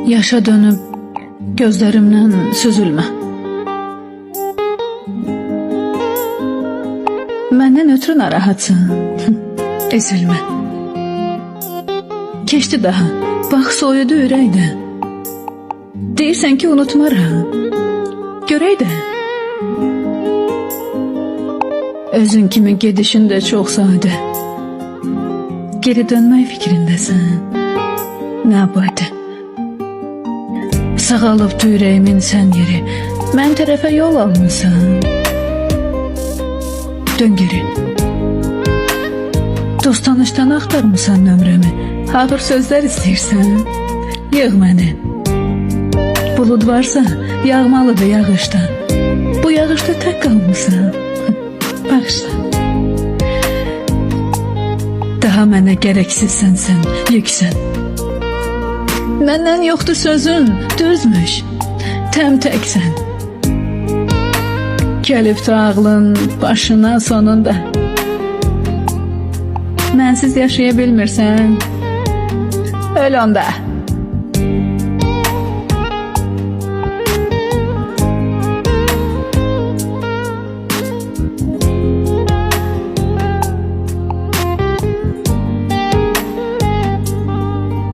Yaşa dönüp gözlerimden süzülme. Məndən ötürü narahatsın. Üzülme. Keçti daha. Bax soyudu ürəkdə. Deyirsən ki unutmaram. Görək də. Özün kimi gedişin de çok sadə. Geri dönmək fikrindəsən. Nə bədə. Sağalıbdı ürəyimin sən yeri. Mən tərəfə yol almısan. Dön geri. Dost tanışdan axtarmısan nömrəmi. Ağır sözlər istəyirsən. Yığ məni. Bulud varsa yağmalıdır yağışda. Bu yağışda tək qalmısan. Bağışla. Daha mənə gərəksizsən sən, yüksən. Məndən yoxdur sözün, düzmüş. Təm təksən. Gəlibdi ağlın başına sonunda. Mənsiz yaşaya bilmirsən. Öl onda.